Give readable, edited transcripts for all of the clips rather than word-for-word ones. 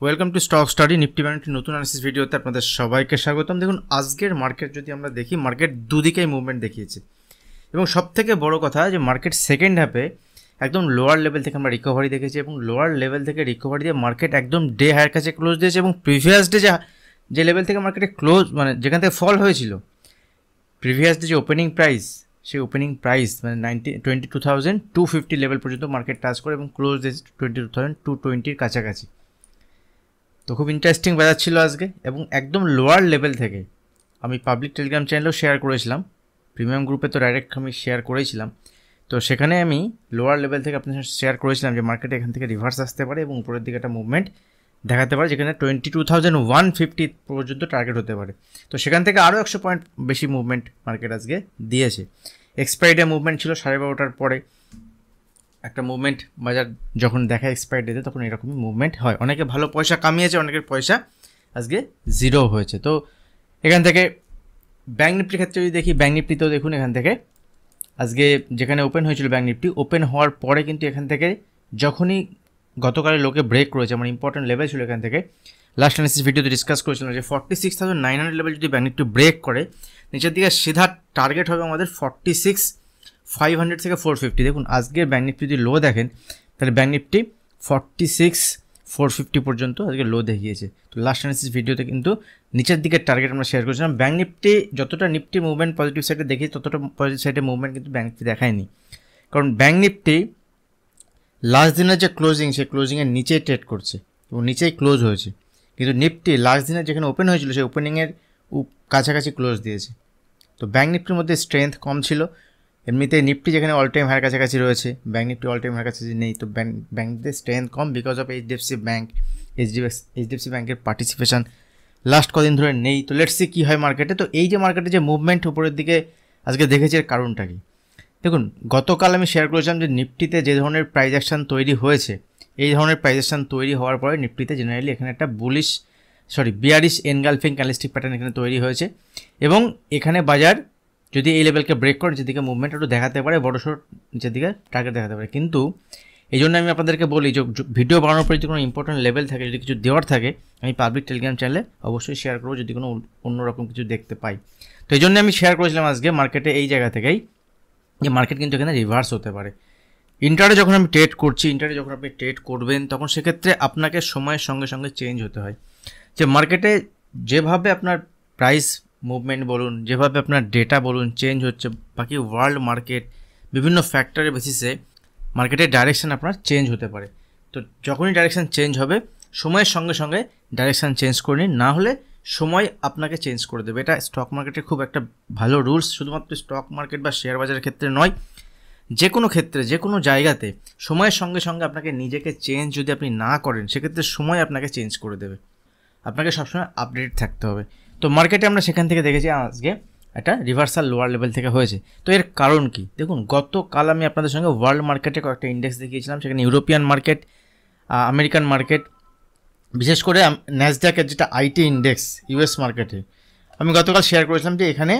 Welcome to stock study Nifty bank নতুন analysis ভিডিওতে আপনাদের সবাইকে স্বাগতম। দেখুন আজকের মার্কেট যদি আমরা দেখি, মার্কেট দুদিকেই মুভমেন্ট দেখিয়েছে এবং সবথেকে বড় কথা যে মার্কেট সেকেন্ড হাফে একদম লোয়ার লেভেল থেকে আমরা রিকভারি দেখেছি এবং লোয়ার লেভেল থেকে রিকভারি দিয়ে মার্কেট একদম ডে হায়ার কাছে ক্লোজ দিয়েছে এবং প্রিভিয়াস ডে যে লেভেল থেকে মার্কেটে ক্লোজ মানে যেখান থেকে ফল হয়েছিল, প্রিভিয়াস ডে যে ওপেনিং প্রাইস, সেই ওপেনিং প্রাইস মানে 22,250 লেভেল পর্যন্ত মার্কেট টাচ করে এবং ক্লোজ দিয়েছে 22,220 কাছাকাছি। তো খুব ইন্টারেস্টিং বাজার ছিল আজকে এবং একদম লোয়ার লেভেল থেকে আমি পাবলিক টেলিগ্রাম চ্যানেলেও শেয়ার করেছিলাম, প্রিমিয়াম গ্রুপে তো ডাইরেক্ট আমি শেয়ার করেছিলাম। তো সেখানে আমি লোয়ার লেভেল থেকে আপনার সাথে শেয়ার করেছিলাম যে মার্কেটে এখান থেকে রিভার্স আসতে পারে এবং উপরের দিকে একটা মুভমেন্ট দেখাতে পারে, যেখানে 22,150 পর্যন্ত টার্গেট হতে পারে। তো সেখান থেকে আরও 100 পয়েন্ট বেশি মুভমেন্ট মার্কেট আজকে দিয়েছে। এক্সপায়ারি ডে মুভমেন্ট ছিল 12:30টার পরে একটা মুভমেন্ট বাজার যখন দেখায় এক্সপায়ার ডেতে, তখন এরকমই মুভমেন্ট হয়। অনেকে ভালো পয়সা কামিয়েছে, অনেকের পয়সা আজকে জিরো হয়েছে। তো এখান থেকে ব্যাঙ্ক নিফটির ক্ষেত্রে যদি দেখি, ব্যাঙ্ক নিফটিতেও দেখুন এখান থেকে আজকে যেখানে ওপেন হয়েছিল ব্যাঙ্ক নিফটি, ওপেন হওয়ার পরে কিন্তু এখান থেকে যখনই গতকালে লোকে ব্রেক করেছে, আমার ইম্পর্টেন্ট লেভেল ছিল এখান থেকে, লাস্ট অ্যানালিসিস ভিডিওতে ডিসকাস করেছিলাম যে 46,900 লেভেল যদি ব্যাঙ্ক নিফটি ব্রেক করে, নিচের দিকে সিধা টার্গেট হবে আমাদের 46,500 থেকে 450। দেখুন আজকের ব্যাঙ্ক নিফটি যদি লো দেখেন, তাহলে ব্যাঙ্ক নিফটি 46,450 পর্যন্ত আজকে লো দেখিয়েছে। তো লাস্ট অ্যানালিসিস ভিডিওতে কিন্তু নিচের দিকের টার্গেট আমরা শেয়ার করেছিলাম। ব্যাঙ্ক নিফটি যতটা নিফটি মুভমেন্ট পজিটিভ সাইডে দেখি, ততটা পজিটিভ সাইডে মুভমেন্ট কিন্তু ব্যাঙ্ক নিফটি দেখায়নি, কারণ ব্যাঙ্ক নিফটি লাস্ট দিনের যে ক্লোজিং, সেই ক্লোজিংয়ের নিচেই ট্রেড করছে এবং নিচেই ক্লোজ হয়েছে। কিন্তু নিফটি লাস্ট দিনের যেখানে ওপেন হয়েছিল, সেই ওপেনিংয়ের কাছাকাছি ক্লোজ দিয়েছে। তো ব্যাঙ্ক নিফটির মধ্যে স্ট্রেংথ কম ছিল। এমনিতে নিফটি যেখানে অল টাইম হায়ার কাছাকাছি রয়েছে, bank nifty all time higher কাছাকাছি নেই। তো ব্যাঙ্ক নিফটির স্ট্রেংথ কম বিকজ অফ এইচডিএফসি ব্যাঙ্কের পার্টিসিপেশন লাস্ট কদিন ধরে নেই। তো লেটস সি কী হয় মার্কেটে। তো এই যে মার্কেটে যে মুভমেন্ট উপরের দিকে আজকে দেখেছি, এর কারণটা কি? দেখুন গতকাল আমি শেয়ার করেছিলাম যে নিফটিতে যে ধরনের প্রাইস অ্যাকশন তৈরি হয়েছে, এই ধরনের প্রাইস অ্যাকশন তৈরি হওয়ার পরে নিফটিতে জেনারেলি এখানে একটা বিয়ারিশ এনগালফিং ক্যান্ডেলস্টিক প্যাটার্ন এখানে তৈরি হয়েছে এবং এখানে বাজার যদি এই লেভেলকে ব্রেক করে যেদিকে মুভমেন্ট একটু দেখাতে পারে, বড়সড় নিচের দিকে টার্গেট দেখাতে পারে। কিন্তু এই জন্য আমি আপনাদেরকে বলি যে ভিডিও বানানোর পরে যদি কোনো ইম্পর্টেন্ট লেভেল থাকে, যদি কিছু দেওয়ার থাকে, আমি পাবলিক টেলিগ্রাম চ্যানেলে অবশ্যই শেয়ার করবো যদি কোনো অন্যরকম কিছু দেখতে পাই। তো এই জন্য আমি শেয়ার করেছিলাম আজকে মার্কেটে এই জায়গা থেকেই যে মার্কেট কিন্তু এখানে রিভার্স হতে পারে। ইন্টারে যখন আমি ট্রেড করছি, ইন্টারে যখন আপনি ট্রেড করবেন, তখন সেক্ষেত্রে আপনাকে সময়ের সঙ্গে সঙ্গে চেঞ্জ হতে হয়। যে মার্কেটে যেভাবে আপনার প্রাইস মুভমেন্ট বলুন, যেভাবে আপনার ডেটা বলুন চেঞ্জ হচ্ছে, বাকি ওয়ার্ল্ড মার্কেট বিভিন্ন ফ্যাক্টরের বেসিসে মার্কেটের ডাইরেকশান আপনার চেঞ্জ হতে পারে। তো যখনই ডাইরেকশান চেঞ্জ হবে, সময়ের সঙ্গে সঙ্গে ডাইরেকশান চেঞ্জ করে নিন, না হলে সময় আপনাকে চেঞ্জ করে দেবে। এটা স্টক মার্কেটের খুব একটা ভালো রুলস, শুধুমাত্র স্টক মার্কেট বা শেয়ার বাজারের ক্ষেত্রে নয়, যে কোনো ক্ষেত্রে যে কোনো জায়গাতে সময়ের সঙ্গে সঙ্গে আপনাকে নিজেকে চেঞ্জ যদি আপনি না করেন, সেক্ষেত্রে সময় আপনাকে চেঞ্জ করে দেবে। আপনাকে সবসময় আপডেট থাকতে হবে। তো মার্কেটে আমরা সেখান থেকে দেখেছি আজকে একটা রিভার্সাল লোয়ার লেভেল থেকে হয়েছে। তো এর কারণ কি? দেখুন গতকাল আমি আপনাদের সঙ্গে ওয়ার্ল্ড মার্কেটে কয়েকটা ইন্ডেক্স দেখিয়েছিলাম, সেখানে ইউরোপিয়ান মার্কেট, আমেরিকান মার্কেট, বিশেষ করে ন্যাসড্যাকের যেটা আইটি ইন্ডেক্স ইউএস মার্কেটে, আমি গতকাল শেয়ার করেছিলাম যে এখানে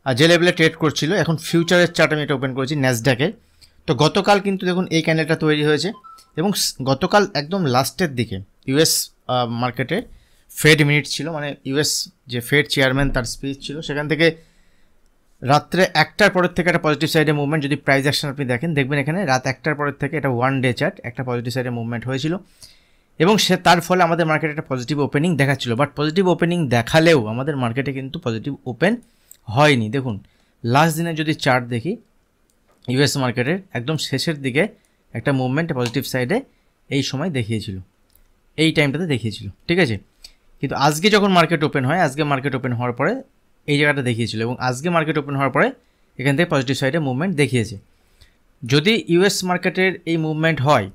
যে লেভেলে ট্রেড করছিল, এখন ফিউচারের চার্ট আমি এটা ওপেন করেছি ন্যাসড্যাকের। তো গতকাল কিন্তু দেখুন এই ক্যান্ডেলটা তৈরি হয়েছে এবং গতকাল একদম লাস্টের দিকে ইউএস মার্কেটে ফেড মিনিট ছিল, মানে ইউএস যে ফেড চেয়ারম্যান তার স্পিচ ছিল, সেখান থেকে রাত্রে 1টার পরের থেকে একটা পজিটিভ সাইডে মুভমেন্ট, যদি প্রাইস অ্যাকশন আপনি দেখবেন এখানে রাত 1টার পরের থেকে এটা ওয়ান ডে চার্ট একটা পজিটিভ সাইডে মুভমেন্ট হয়েছিল এবং তার ফলে আমাদের মার্কেটে একটা পজিটিভ ওপেনিং দেখাচ্ছিল। বাট পজিটিভ ওপেনিং দেখালেও আমাদের মার্কেটে কিন্তু পজিটিভ ওপেন হয়নি। দেখুন লাস্ট দিনে যদি চার্ট দেখি, ইউএস মার্কেটের একদম শেষের দিকে একটা মুভমেন্ট পজিটিভ সাইডে এই সময় দেখিয়েছিল, এই টাইমটাতে দেখিয়েছিল, ঠিক আছে। কিন্তু আজকে যখন মার্কেট ওপেন হয়, আজকে মার্কেট ওপেন হওয়ার পরে এই জায়গাটা দেখিয়েছিল এবং আজকে মার্কেট ওপেন হওয়ার পরে এখান থেকে পজিটিভ সাইডে মুভমেন্ট দেখিয়েছে। যদি ইউএস মার্কেটের এই মুভমেন্ট হয়,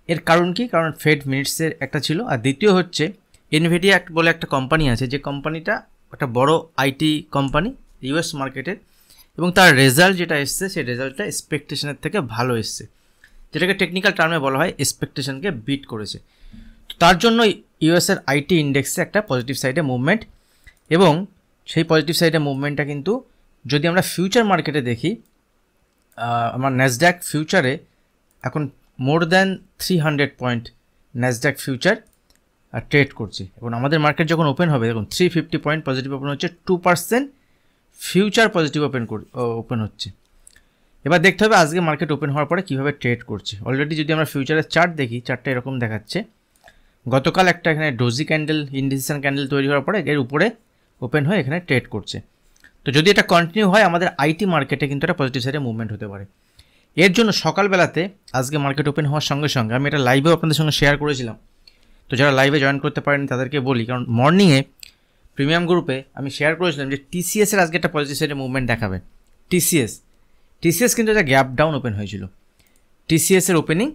এর কারণ কি? কারণ ফেড মিনিটসের একটা ছিল, আর দ্বিতীয় হচ্ছে এনভিডিয়া বলে একটা কোম্পানি আছে, যে কোম্পানিটা একটা বড় আইটি কোম্পানি ইউএস মার্কেটের, এবং তার রেজাল্ট যেটা এসছে, সেই রেজাল্টটা এক্সপেকটেশনের থেকে ভালো এসছে, যেটাকে টেকনিক্যাল টার্মে বলা হয় এক্সপেকটেশনকে বিট করেছে। তার জন্য ইউএসের আইটি ইন্ডেক্সে একটা পজিটিভ সাইডে মুভমেন্ট, এবং সেই পজিটিভ সাইডে মুভমেন্টটা কিন্তু যদি আমরা ফিউচার মার্কেটে দেখি, আমার ন্যাসড্যাক ফিউচারে এখন more than 300 point Nasdaq future trade করছে। এবং আমাদের মার্কেট যখন ওপেন হবে দেখুন 350 পয়েন্ট পজিটিভ ওপেন হচ্ছে, 2% ফিউচার পজিটিভ ওপেন হচ্ছে। এবার দেখতে হবে আজকে মার্কেট ওপেন হওয়ার পরে কীভাবে ট্রেড করছে। অলরেডি যদি আমরা ফিউচারের চার্ট দেখি, চার্টটা এরকম দেখাচ্ছে। গতকাল একটা এখানে ডোজি ক্যান্ডেল, ইনডিসিশন ক্যান্ডেল তৈরি হওয়ার পরে এর উপরে ওপেন হয়ে এখানে ট্রেড করছে। তো যদি এটা কন্টিনিউ হয় আমাদের আইটি মার্কেটে কিন্তু একটা পজিটিভ সাইডে মুভমেন্ট হতে পারে। এর জন্য সকালবেলাতে আজকে মার্কেট ওপেন হওয়ার সঙ্গে সঙ্গে আমি এটা লাইভেও আপনাদের সঙ্গে শেয়ার করেছিলাম। তো যারা লাইভে জয়েন করতে পারেন তাদেরকে বলি, কারণ মর্নিংয়ে প্রিমিয়াম গ্রুপে আমি শেয়ার করেছিলাম যে টিসিএসের আজকে একটা পজিটিভ সাইডে মুভমেন্ট দেখাবে। টিসিএস কিন্তু একটা গ্যাপ ডাউন ওপেন হয়েছিল। টিসিএসের ওপেনিং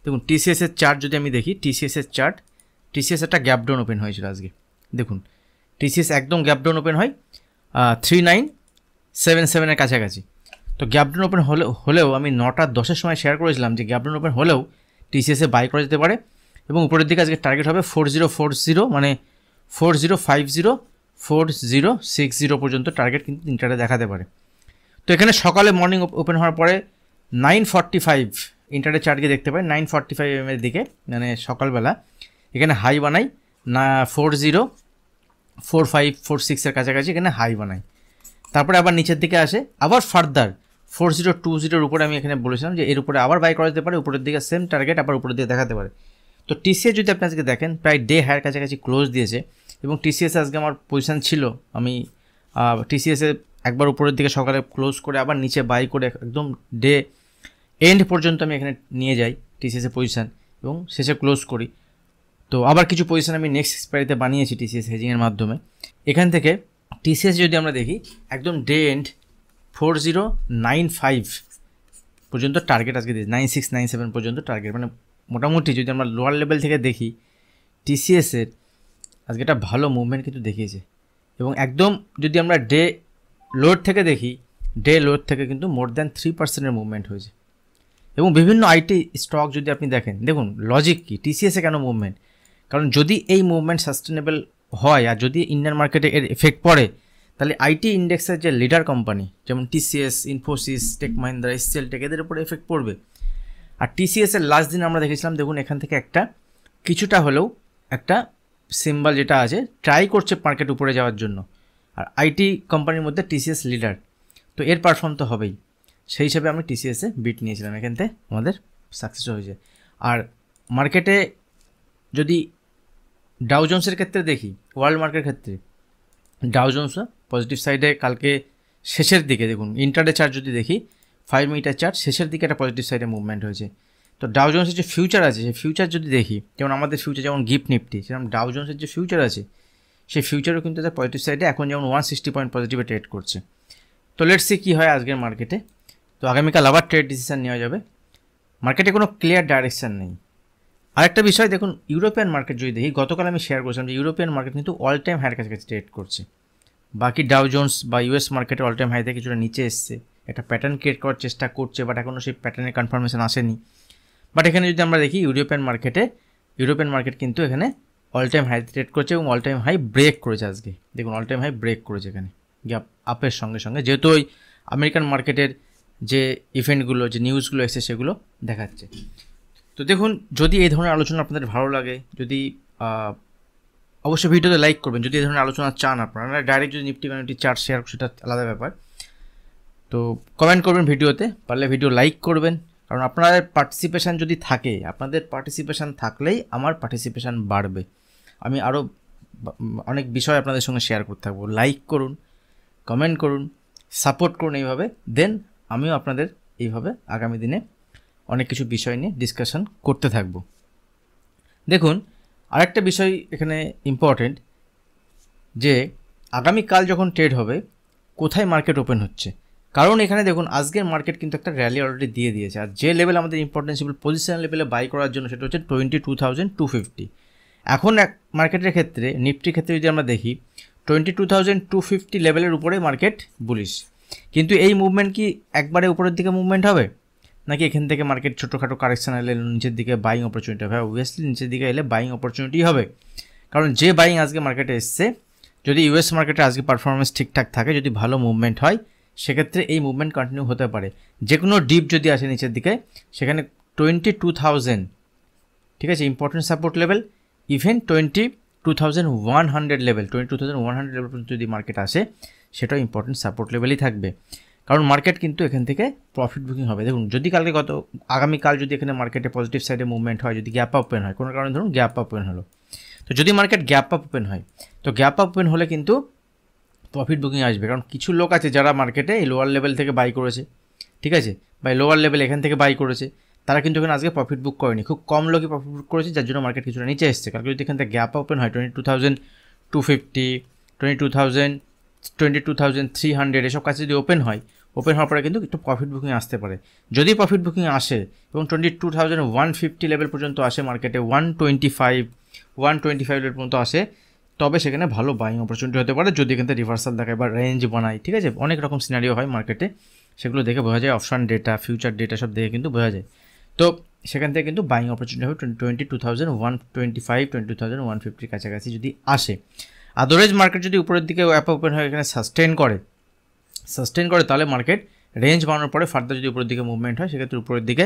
দেখুন, টিসিএসের চার্ট যদি আমি দেখি, টিসিএসের চার্ট, টিসিএস একটা গ্যাপ ডাউন ওপেন হয়েছিল আজকে। দেখুন টিসিএস একদম গ্যাপ ডাউন ওপেন হয় 3977-এর কাছাকাছি। তো গ্যাপ ডাউন ওপেন হলেও আমি 9:10 সময় শেয়ার করেছিলাম যে গ্যাপ ডাউন ওপেন হলেও টিসিএসে বাই করা যেতে পারে এবং উপরের দিকে আজকে টার্গেট হবে 4040, মানে 4050 4060 পর্যন্ত টার্গেট কিন্তু ইন্টারে দেখাতে পারে। তো এখানে সকালে মর্নিং ওপেন হওয়ার পরে 945 ইন্টারে চার্টকে দেখতে পাই 945 mm এর দিকে, মানে সকালবেলা এখানে হাই বানাই না 4045-46 এর কাছাকাছি এখানে হাই বানাই। তারপরে আবার নিচের দিকে আসে, আবার ফার্দার 4020 উপরে আমি এখানে বলেছিলাম যে এর উপরে আবার বাই করা যেতে পারে, উপরের দিকে সেম টার্গেট আবার উপরের দিকে দেখাতে পারে। তো টিসিএস যদি আপনি আজকে দেখেন প্রায় ডে হায়ার কাছাকাছি ক্লোজ দিয়েছে এবং টিসিএস আজকে আমার পজিশান ছিল, আমি টিসিএসে একবার উপরের দিকে সকালে ক্লোজ করে আবার নিচে বাই করে একদম ডে এন্ড পর্যন্ত আমি এখানে নিয়ে যাই টিসিএসের পজিশান এবং শেষে ক্লোজ করি। তো আবার কিছু পজিশান আমি নেক্সট এক্সপায়ারিতে বানিয়েছি টিসিএস হেজিংয়ের মাধ্যমে। এখান থেকে টিসিএস যদি আমরা দেখি একদম ডে এন্ড 4095 পর্যন্ত টার্গেট আজকে দিয়েছে, 9697 পর্যন্ত টার্গেট, মানে মোটামুটি যদি আমরা লোয়ার লেভেল থেকে দেখি টিসিএসের আজকে একটা ভালো মুভমেন্ট কিন্তু দেখিয়েছে। এবং একদম যদি আমরা ডে লোড থেকে দেখি, ডে লোড থেকে কিন্তু মোর দ্যান 3%-এর মুভমেন্ট হয়েছে। এবং বিভিন্ন আইটি স্টক যদি আপনি দেখেন, দেখুন লজিক কি, টিসিএসে কেন মুভমেন্ট, কারণ যদি এই মুভমেন্ট সাস্টেনেবল হয় আর যদি ইন্ডিয়ান মার্কেটে এর এফেক্ট পড়ে তাহলে আইটি ইন্ডেক্সের যে লিডার কোম্পানি যেমন টিসিএস, ইনফোসিস, টেক মাহিন্দ্রা, এসসিএলটেক এদের উপরে এফেক্ট পড়বে। আর টিসিএসের লাস্ট দিন আমরা দেখেছিলাম দেখুন এখান থেকে একটা কিছুটা হলেও একটা সিম্বল যেটা আছে ট্রাই করছে মার্কেট উপরে যাওয়ার জন্য, আর আইটি কোম্পানির মধ্যে টিসিএস লিডার, তো এর পারফর্ম তো হবেই। সেই হিসাবে আমি টিসিএসে বিট নিয়েছিলাম, এখান থেকে আমাদের সাকসেস হয়েছে। আর মার্কেটে যদি ডাউ জোন্সের ক্ষেত্রে দেখি, ওয়ার্ল্ড মার্কেটের ক্ষেত্রে ডাউ জোন্স পজিটিভ সাইডে কালকে শেষের দিকে দেখুন ইন্টারডে চার্ট যদি দেখি 5 মিনিটের চার্ট শেষের দিকে একটা পজিটিভ সাইডে মুভমেন্ট হয়েছে। তো ডাউ জোন্সের যে ফিউচার আছে সেই ফিউচার যদি দেখি, যেমন আমাদের ফিউচার যেমন গিফট নিফটি, সেরকম ডাউ জোন্সের যে ফিউচার আছে সেই ফিউচারও কিন্তু তার পজিটিভ সাইডে এখন যেমন 160 পয়েন্ট পজিটিভে ট্রেড করছে। তো লেটস সি কী হয় আজকের মার্কেটে। তো আগামীকাল আবার ট্রেড ডিসিশন নেওয়া যাবে, মার্কেটে কোনো ক্লিয়ার ডাইরেকশান নেই। আরেকটা বিষয় দেখুন ইউরোপিয়ান মার্কেট যদি দেখি, গতকাল আমি শেয়ার করেছিলাম যে ইউরোপিয়ান মার্কেট কিন্তু অল টাইম হাইয়ের কাছাকাছি ট্রেড করছে, বাকি ডাউ জোন্স বা ইউএস মার্কেটে অল টাইম হাই থেকে কিছুটা নিচে এসছে, একটা প্যাটার্ন ক্রিয়েট করার চেষ্টা করছে, বাট এখনও সেই প্যাটার্নের কনফার্মেশন আসেনি। বাট এখানে যদি আমরা দেখি ইউরোপিয়ান মার্কেট কিন্তু এখানে অল টাইম হাই ট্রেড করছে এবং অল টাইম হাই ব্রেক করেছে আজকে। দেখুন অল টাইম হাই ব্রেক করেছে এখানে গ্যাপ আপের সঙ্গে সঙ্গে, যেহেতু ওই আমেরিকান মার্কেটের যে ইভেন্টগুলো, যে নিউজগুলো এসে সেগুলো দেখাচ্ছে। তো দেখুন যদি এই ধরনের আলোচনা আপনাদের ভালো লাগে, যদি অবশ্যই ভিডিওতে লাইক করবেন। যদি এই ধরনের আলোচনা চান আপনারা ডাইরেক্ট যদি নিফটি বা নিফটি চার্ট শেয়ার সেটা আলাদা ব্যাপার। তো কমেন্ট করবেন ভিডিওতে, পারলে ভিডিও লাইক করবেন, কারণ আপনাদের পার্টিসিপেশান যদি থাকে, আপনাদের পার্টিসিপেশান থাকলেই আমার পার্টিসিপেশান বাড়বে, আমি আরও অনেক বিষয় আপনাদের সঙ্গে শেয়ার করতে থাকবো। লাইক করুন, কমেন্ট করুন, সাপোর্ট করুন, এইভাবে দেন আমিও আপনাদের এইভাবে আগামী দিনে অনেক কিছু বিষয় নিয়ে ডিসকাশন করতে থাকবো। দেখুন আরেকটা বিষয় এখানে ইম্পর্টেন্ট, যে আগামীকাল যখন ট্রেড হবে কোথায় মার্কেট ওপেন হচ্ছে, কারণ এখানে দেখুন আজকের মার্কেট কিন্তু একটা র্যালি অলরেডি দিয়ে দিয়েছে, আর যে লেভেল আমাদের ইম্পর্টেন্সিবল পজিশন লেভেলে বাই করার জন্য সেটা হচ্ছে 22,250। এখন মার্কেটের ক্ষেত্রে নিফটির ক্ষেত্রে যদি আমরা দেখি 22,250 লেভেলের উপরে মার্কেট বুলিশ, কিন্তু এই মুভমেন্ট কি একবারে উপরের দিকে মুভমেন্ট হবে নাকি এখান থেকে মার্কেট ছোটোখাটো কারেকশান এলে নিচের দিকে বাইং অপরচুনিটি হবে? অবভিয়াসলি নিচের দিকে এলে বাইং অপরচুনিটি হবে, কারণ যে বাইং আজকে মার্কেটে এসছে, যদি ইউএস মার্কেটে আজকে পারফরমেন্স ঠিকঠাক থাকে, যদি ভালো মুভমেন্ট হয়, সেক্ষেত্রে এই মুভমেন্ট কন্টিনিউ হতে পারে। যে কোনো ডিপ যদি আসে নিচের দিকে, সেখানে 22,000 ঠিক আছে important support level, even 22,100 level 22,100 level পর্যন্ত যদি মার্কেট আসে সেটাও ইম্পর্টেন্ট সাপোর্ট লেভেলই থাকবে, কারণ মার্কেট কিন্তু এখান থেকে প্রফিট বুকিং হবে। দেখুন যদি আগামীকাল যদি এখানে মার্কেটে পজিটিভ সাইডে মুভমেন্ট হয়, যদি গ্যাপ আপ ওপেন হয়, কোনো কারণে ধরুন গ্যাপ আপ ওপেন হলো, তো যদি মার্কেট গ্যাপ আপ ওপেন হয়, তো গ্যাপ আপ ওপেন হলে কিন্তু প্রফিট বুকিং আসবে, কারণ কিছু লোক আছে যারা মার্কেটে এই লোয়ার লেভেল থেকে বাই করেছে, ঠিক আছে, বা লোয়ার লেভেল এখান থেকে বাই করেছে, তারা কিন্তু এখানে আজকে প্রফিট বুক করেনি, খুব কম লোকই প্রফিট বুক করেছে, যার জন্য মার্কেট কিছুটা নিচে এসছে। কারণ যদি এখান থেকে গ্যাপ ওপেন হয় 22,250, 22,300 এসব কাছে যদি ওপেন হওয়ার পরে কিন্তু একটু প্রফিট বুকিং আসতে পারে। যদি প্রফিট বুকিং আসে এবং 22,150 লেভেল পর্যন্ত আসে মার্কেটে, 125 লেভেল পর্যন্ত আসে, তবে সেখানে ভালো বাইং অপরচুনিটি হতে পারে যদি এখান থেকে রিভার্সাল দেখায় বা রেঞ্জ বানায়, ঠিক আছে, অনেক রকম সিনারিও হয় মার্কেটে, সেগুলো দেখে বোঝা যায়, অপশন ডেটা, ফিউচার ডেটা সব দেখে কিন্তু বোঝা যায়। তো সেখান থেকে কিন্তু বাইং অপরচুনিটি হবে 22,125, 22,150 কাছাকাছি যদি আসে। আদারওয়াইজ মার্কেট যদি উপরের দিকে অ্যাপ ওপেন হয় এখানে সাস্টেন করে তাহলে মার্কেট রেঞ্জ বানানোর পরে ফার্দার যদি উপরের দিকে মুভমেন্ট হয় সেক্ষেত্রে উপরের দিকে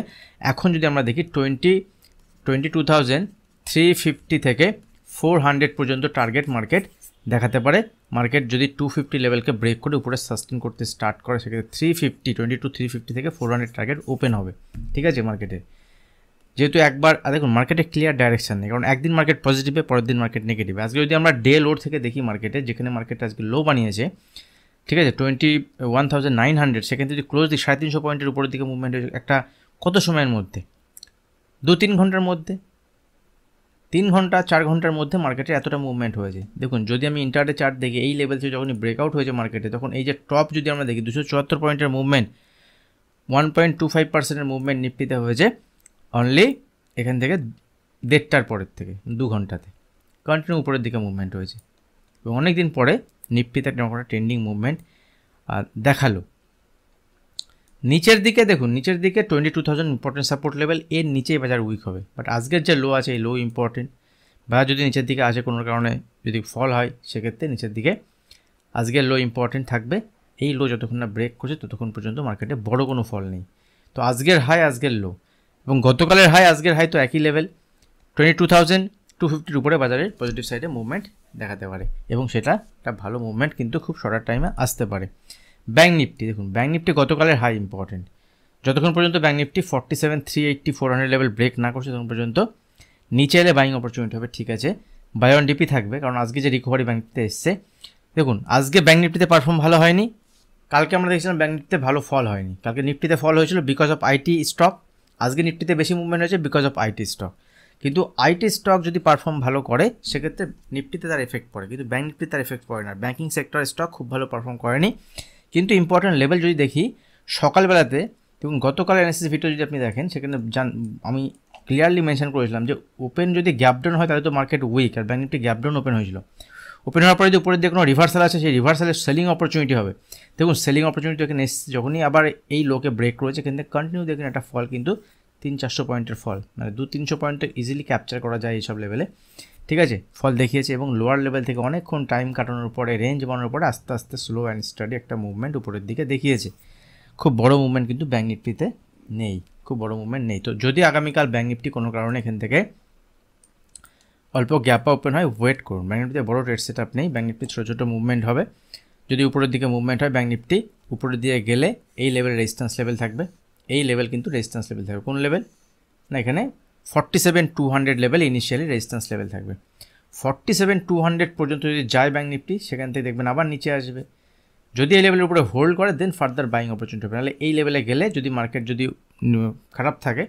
এখন যদি আমরা দেখি 22,350 থেকে 400 পর্যন্ত টার্গেট মার্কেট দেখাতে পারে। মার্কেট যদি 250 লেভেলকে ব্রেক করে উপরে সাস্টেন করতে স্টার্ট করে সেক্ষেত্রে 350 থেকে 400 টার্গেট ওপেন হবে, ঠিক আছে মার্কেটে। যেহেতু একবার দেখুন মার্কেটে ক্লিয়ার ডাইরেকশন নেই, কারণ একদিন মার্কেট পজিটিভে, পরের দিন মার্কেট নেগেটিভে। আজকে যদি আমরা ডে লোড থেকে দেখি মার্কেটে, যেখানে মার্কেট আজকে লো বানিয়েছে, ঠিক আছে, 21,900, সেখানে যদি ক্লোজ দিই 350 পয়েন্টের উপরের দিকে মুভমেন্ট হয়েছে একটা কত সময়ের মধ্যে, 2-3 ঘন্টার মধ্যে, 3 ঘন্টা 4 ঘন্টার মধ্যে মার্কেটে এতটা মুভমেন্ট হয়েছে। দেখুন যদি আমি ইন্টারডে চার্ট দেখি এই লেভেল থেকে যখনই ব্রেকআউট হয়েছে মার্কেটে, তখন এই যে টপ যদি আমরা দেখি 274 পয়েন্টের মুভমেন্ট, 1.25% মুভমেন্ট নিফটিতে হয়েছে অনলি এখান থেকে 1.5টার পরের থেকে 2 ঘন্টাতে কন্টিনিউ উপরের দিকে মুভমেন্ট হয়েছে, এবং অনেক দিন পরে নিফটিতে একটা ট্রেন্ডিং মুভমেন্ট দেখালো। নিচের দিকে দেখুন, নিচের দিকে 22,000 ইম্পর্টেন্ট সাপোর্ট লেভেল, এর নিচেই বাজার উইক হবে, বাট আজকের যে লো আছে এই লো ইম্পর্টেন্ট। বাজার যদি নিচের দিকে আসে কোনো কারণে যদি ফল হয় সেক্ষেত্রে নিচের দিকে আজকের লো ইম্পর্টেন্ট থাকবে। এই লো যতক্ষণ না ব্রেক করছে ততক্ষণ পর্যন্ত মার্কেটে বড় কোনো ফল নেই। তো আজকের হাই আজকের লো এবং গতকালের হাই আজকের হাই তো একই লেভেল, 22,250 উপরে বাজারের পজিটিভ সাইডে মুভমেন্ট দেখাতে পারে, এবং সেটা একটা ভালো মুভমেন্ট কিন্তু খুব শর্ট টাইমে আসতে পারে। ব্যাঙ্ক নিফটি দেখুন, ব্যাঙ্ক নিফটি গতকালের হাই ইম্পর্টেন্ট, যতক্ষণ পর্যন্ত ব্যাঙ্ক নিফটি 47,380, 400 লেভেল ব্রেক না করছে তখন পর্যন্ত নিচে এলে বাইং অপরচুনিটি হবে, ঠিক আছে, বাই অন ডিপি থাকবে, কারণ আজকে যে রিকভারি ব্যাঙ্ক নিফটিতে এসছে, দেখুন আজকে ব্যাঙ্ক নিফটিতে পারফর্ম ভালো হয়নি, কালকে আমরা দেখছিলাম ব্যাঙ্ক নিফটিতে ভালো ফল হয়নি, কালকে নিফটিতে ফল হয়েছিল বিকজ অফ আইটি স্টক, আজকে নিফটিতে বেশি মুভমেন্ট হয়েছে বিকজ অফ আইটি স্টক। কিন্তু আইটি স্টক যদি পারফর্ম ভালো করে সেক্ষেত্রে নিফটিতে তার এফেক্ট পড়ে, কিন্তু ব্যাঙ্ক নিফটিতে তার এফেক্ট পড়ে না। ব্যাঙ্কিং সেক্টর স্টক খুব ভালো পারফর্ম করেনি, কিন্তু ইম্পর্টেন্ট লেভেল যদি দেখি সকালবেলাতে, দেখুন গতকাল অ্যানালিসিস ভিডিও যদি আপনি দেখেন সেখানে আমি ক্লিয়ারলি মেনশন করেছিলাম যে ওপেন যদি গ্যাপ ডাউন হয় তাহলে তো মার্কেট উইক, আর bank nifty gap down open হয়েছিল, ওপেন হওয়ার পরে যদি উপরের দিকে কোনো রিভার্সাল আছে সেই রিভার্সালের সেলিং অপরচুনিটি হবে। দেখুন সেলিং অপরচুনিটি এখানে এসছে, যখনই আবার এই লোকে ব্রেক করেছে কিন্তু কন্টিনিউ দেখুন একটা ফল কিন্তু 300-400 পয়েন্টের ফল, মানে 200-300 পয়েন্ট ইজিলি ক্যাপচার করা যায় এইসব লেভেলে, ঠিক আছে, ফল দেখিয়েছে, এবং লোয়ার লেভেল থেকে অনেকক্ষণ টাইম কাটানোর পরে রেঞ্জ বানানোর পরে আস্তে আস্তে স্লো অ্যান্ড স্টাডি একটা মুভমেন্ট উপরের দিকে দেখিয়েছে। খুব বড় মুভমেন্ট কিন্তু ব্যাঙ্ক নিফটিতে নেই, খুব বড় মুভমেন্ট নেই। তো যদি আগামীকাল ব্যাঙ্ক নিফটি কোনো কারণে এখান থেকে অল্প গ্যাপ ওপেন হয়, ওয়েট করুন, ব্যাঙ্ক নিফটিতে বড় রেট সেট আপ নেই, ব্যাঙ্ক নিফটি ছোটো ছোটো মুভমেন্ট হবে। যদি উপরের দিকে মুভমেন্ট হয় ব্যাঙ্ক নিফটি উপরের দিকে গেলে এই লেভেল রেজিস্ট্যান্স লেভেল থাকবে, এই লেভেল কিন্তু রেজিস্ট্যান্স লেভেল থাকবে, কোন লেভেল না, এখানে 47,200 লেভেল ইনিশিয়ালি রেজিস্ট্যান্স লেভেল থাকবে। 47,200 পর্যন্ত যদি যায় ব্যাঙ্ক নিফটি সেখান থেকে দেখবেন আবার নিচে আসবে, যদি এই লেভেলের উপরে হোল্ড করে দেন ফার্দার বাইং অপরচুনিটি হবে, নাহলে এই লেভেলে গেলে যদি মার্কেট যদি খারাপ থাকে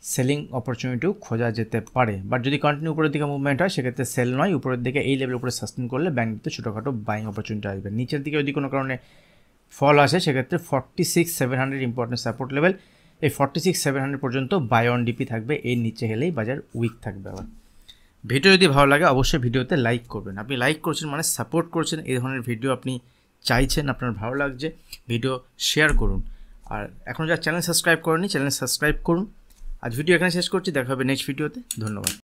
সেলিং অপরচুনিটিও খোঁজা যেতে পারে। বাট যদি কন্টিনিউ উপরের দিকে মুভমেন্ট হয় সেক্ষেত্রে সেল নয়, উপরের দিকে এই লেভেলের উপরে সাস্টেন করলে ব্যাঙ্ক নিফটিতে ছোটোখাটো বাইং অপরচুনিটি আসবে। নিচের দিকে যদি কোনো কারণে ফল আসে সেক্ষেত্রে 46,700 ইম্পর্টেন্ট সাপোর্ট লেভেল, এই 46,700 পর্যন্ত বাই অন ডিপি থাকবে, এর নিচে হলেই বাজার উইক থাকবে। আবার ভিডিও যদি ভালো লাগে অবশ্যই ভিডিওতে লাইক করবেন, আপনি লাইক করছেন মানে সাপোর্ট করছেন, এই ধরনের ভিডিও আপনি চাইছেন, আপনার ভালো লাগছে, ভিডিও শেয়ার করুন। আর এখন যারা চ্যানেল সাবস্ক্রাইব করেনি চ্যানেল সাবস্ক্রাইব করুন। আজ ভিডিও এখানে শেষ করছি, দেখা হবে নেক্সট ভিডিওতে, ধন্যবাদ।